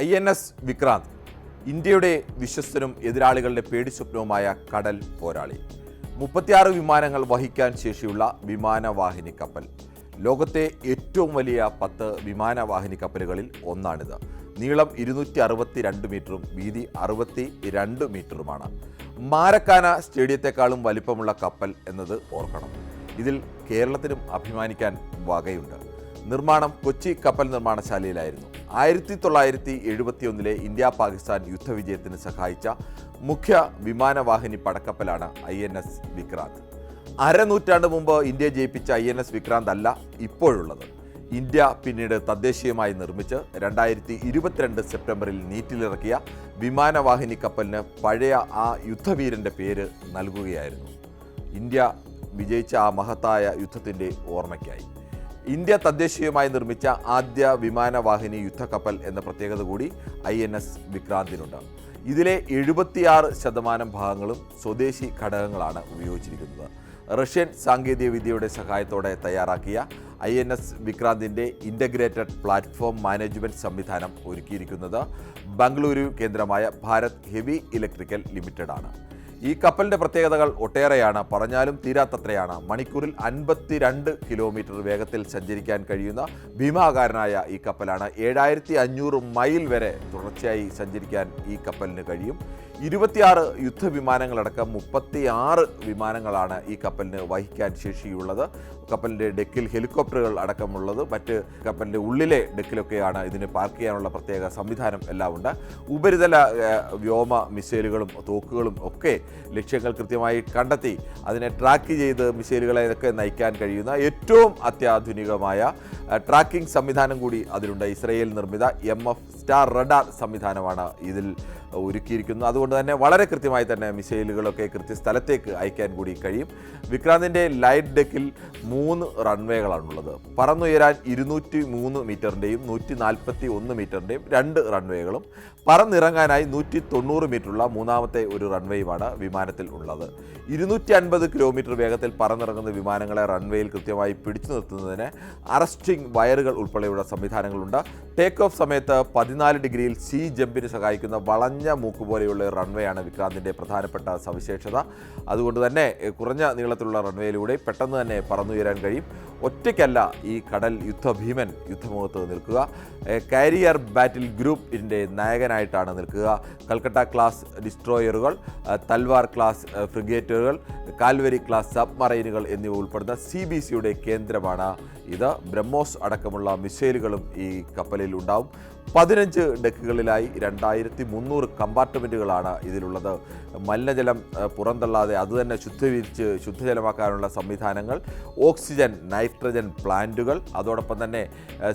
INS Vikrant ഇന്ത്യയുടെ വിശ്വസ്തനും എതിരാളികളുടെ പേടിസ്വപ്നവുമായ കടൽ പോരാളി. 36 വിമാനങ്ങൾ വഹിക്കാൻ ശേഷിയുള്ള വിമാനവാഹിനി കപ്പൽ. ലോകത്തെ ഏറ്റവും വലിയ 10 വിമാനവാഹിനി കപ്പലുകളിൽ ഒന്നാണിത്. നീളം 262 മീറ്ററും വീതി 62 മീറ്ററുമാണ്. മാരക്കാന സ്റ്റേഡിയത്തെക്കാളും വലിപ്പമുള്ള കപ്പൽ എന്നത് ഓർക്കണം. ഇതിൽ കേരളത്തിനും അഭിമാനിക്കാൻ വകയുണ്ട്. നിർമ്മാണം കൊച്ചി കപ്പൽ നിർമ്മാണശാലയിലായിരുന്നു. 1971 ഇന്ത്യ പാകിസ്ഥാൻ യുദ്ധവിജയത്തിന് സഹായിച്ച മുഖ്യ വിമാനവാഹിനി പടക്കപ്പലാണ് INS വിക്രാന്ത്. അരനൂറ്റാണ്ട് മുമ്പ് ഇന്ത്യ ജയിപ്പിച്ച INS വിക്രാന്ത് അല്ല ഇപ്പോഴുള്ളത്. ഇന്ത്യ പിന്നീട് തദ്ദേശീയമായി നിർമ്മിച്ച് 2022 സെപ്റ്റംബറിൽ നീറ്റിലിറക്കിയ വിമാനവാഹിനി കപ്പലിന് പഴയ ആ യുദ്ധവീരൻ്റെ പേര് നൽകുകയായിരുന്നു. ഇന്ത്യ വിജയിച്ച ആ മഹത്തായ യുദ്ധത്തിൻ്റെ ഓർമ്മയ്ക്കായി. ഇന്ത്യ തദ്ദേശീയമായി നിർമ്മിച്ച ആദ്യ വിമാനവാഹിനി യുദ്ധക്കപ്പൽ എന്ന പ്രത്യേകത കൂടി INS വിക്രാന്തിനുണ്ട്. ഇതിലെ 76% ഭാഗങ്ങളും സ്വദേശി ഘടകങ്ങളാണ് ഉപയോഗിച്ചിരിക്കുന്നത്. റഷ്യൻ സാങ്കേതിക വിദ്യയുടെ സഹായത്തോടെ തയ്യാറാക്കിയ INS വിക്രാന്തിൻ്റെ ഇൻ്റഗ്രേറ്റഡ് പ്ലാറ്റ്ഫോം മാനേജ്മെൻറ്റ് സംവിധാനം ഒരുക്കിയിരിക്കുന്നത് ബംഗളൂരു കേന്ദ്രമായ ഭാരത് ഹെവി ഇലക്ട്രിക്കൽ ലിമിറ്റഡ് ആണ്. ഈ കപ്പലിൻ്റെ പ്രത്യേകതകൾ ഒട്ടേറെയാണ്, പറഞ്ഞാലും തീരാത്തത്രയാണ്. മണിക്കൂറിൽ 52 കിലോമീറ്റർ വേഗത്തിൽ സഞ്ചരിക്കാൻ കഴിയുന്ന ഭീമാകാരനായ ഈ കപ്പലാണ്. 7500 മൈൽ വരെ തുടർച്ചയായി സഞ്ചരിക്കാൻ ഈ കപ്പലിന് കഴിയും. 26 യുദ്ധവിമാനങ്ങളടക്കം 36 വിമാനങ്ങളാണ് ഈ കപ്പലിന് വഹിക്കാൻ ശേഷിയുള്ളത്. കപ്പലിൻ്റെ ഡെക്കിൽ ഹെലികോപ്റ്ററുകൾ അടക്കമുള്ളത്, മറ്റ് കപ്പലിൻ്റെ ഉള്ളിലെ ഡെക്കിലൊക്കെയാണ് ഇതിന് പാർക്ക് ചെയ്യാനുള്ള പ്രത്യേക സംവിധാനം എല്ലാം ഉണ്ട്. ഉപരിതല വ്യോമ മിസൈലുകളും തോക്കുകളും ഒക്കെ ലക്ഷ്യങ്ങൾ കൃത്യമായി കണ്ടെത്തി അതിനെ ട്രാക്ക് ചെയ്ത് മിസൈലുകളെയൊക്കെ നയിക്കാൻ കഴിയുന്ന ഏറ്റവും അത്യാധുനികമായ ട്രാക്കിംഗ് സംവിധാനം കൂടി അതിലുണ്ട്. ഇസ്രയേൽ നിർമ്മിത MF സ്റ്റാർ റഡാർ സംവിധാനമാണ് ഇതിൽ ഒരുക്കിയിരിക്കുന്നത്. അതുകൊണ്ട് തന്നെ വളരെ കൃത്യമായി തന്നെ മിസൈലുകളൊക്കെ കൃത്യസ്ഥലത്തേക്ക് അയക്കാൻ കൂടി കഴിയും. വിക്രാന്തിൻ്റെ ലൈറ്റ് ഡെക്കിൽ 3 റൺവേകളാണുള്ളത്. പറന്നുയരാൻ 203 മീറ്ററിൻ്റെയും 141 മീറ്ററിൻ്റെയും 2 റൺവേകളും പറന്നിറങ്ങാനായി 190 മീറ്ററുള്ള മൂന്നാമത്തെ ഒരു റൺവേയുമാണ് വിമാനത്തിൽ ഉള്ളത്. 250 കിലോമീറ്റർ വേഗത്തിൽ പറന്നിറങ്ങുന്ന വിമാനങ്ങളെ റൺവേയിൽ കൃത്യമായി പിടിച്ചു നിർത്തുന്നതിന് അറസ്റ്റിംഗ് വയറുകൾ ഉൾപ്പെടെയുള്ള സംവിധാനങ്ങളുണ്ട്. ടേക്ക് ഓഫ് സമയത്ത് 14 ഡിഗ്രിയിൽ സീ ജമ്പിന് സഹായിക്കുന്ന വളഞ്ഞ മൂക്ക് പോലെയുള്ള റൺവേയാണ് വിക്രാന്തിൻ്റെ പ്രധാനപ്പെട്ട സവിശേഷത. അതുകൊണ്ട് തന്നെ കുറഞ്ഞ നീളത്തിലുള്ള റൺവേയിലൂടെ പെട്ടെന്ന് തന്നെ പറന്നുയരാൻ കഴിയും. ഒറ്റയ്ക്കല്ല ഈ കടൽ യുദ്ധഭീമൻ യുദ്ധമുഖത്ത് നിൽക്കുക. കാരിയർ ബാറ്റിൽ ഗ്രൂപ്പിൻ്റെ നായകനായിട്ടാണ് നിൽക്കുക. കൽക്കട്ട ക്ലാസ് ഡിസ്ട്രോയറുകൾ, തൽവാർ ക്ലാസ് ഫ്രിഗേറ്റുകൾ, കാൽവരി ക്ലാസ് സബ്മറൈനുകൾ എന്നിവ ഉൾപ്പെടുന്ന CBCയുടെ കേന്ദ്രമാണ് ഇത്. ബ്രഹ്മോസ് അടക്കമുള്ള മിസൈലുകളും ഈ കപ്പലിൽ ഉണ്ടാവും. 15 ഡെക്കുകളിലായി 2300 കമ്പാർട്ട്മെൻറ്റുകളാണ് ഇതിലുള്ളത്. മലിനജലം പുറന്തള്ളാതെ അതുതന്നെ ശുദ്ധജലമാക്കാനുള്ള സംവിധാനങ്ങൾ, ഓക്സിജൻ നൈട്രജൻ പ്ലാന്റുകൾ, അതോടൊപ്പം തന്നെ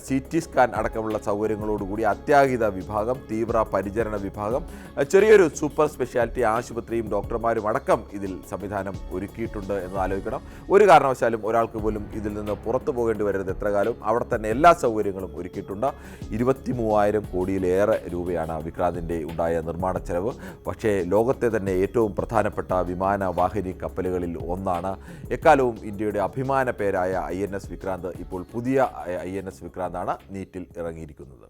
CT സ്കാൻ അടക്കമുള്ള സൗകര്യങ്ങളോടുകൂടി അത്യാഹിത വിഭാഗം, തീവ്ര പരിചരണ വിഭാഗം, ചെറിയൊരു സൂപ്പർ സ്പെഷ്യാലിറ്റി ആശുപത്രിയും ഡോക്ടർമാരും അടക്കം ഇതിൽ സംവിധാനം ഒരുക്കിയിട്ടുണ്ട് എന്ന് ആലോചിക്കണം. ഒരു കാരണവശാലും ഒരാൾക്ക് പോലും ഇതിൽ നിന്ന് പുറത്തു പോകേണ്ടി വരരുത്. എത്ര കാലം അവിടെ തന്നെ എല്ലാ സൗകര്യങ്ങളും ഒരുക്കിയിട്ടുണ്ട്. 23,000 കോടിയിലേറെ രൂപയാണ് വിക്രാന്തിൻ്റെ ഉണ്ടായ നിർമ്മാണ ചെലവ്. പക്ഷേ ലോകത്തെ തന്നെ ഏറ്റവും പ്രധാനപ്പെട്ട വിമാനവാഹിനി കപ്പലുകളിൽ ഒന്നാണ്. എക്കാലവും ഇന്ത്യയുടെ അഭിമാന പേരായ INS വിക്രാന്ത് ഇപ്പോൾ പുതിയ INS വിക്രാന്താണ് നീറ്റിൽ ഇറങ്ങിയിരിക്കുന്നത്.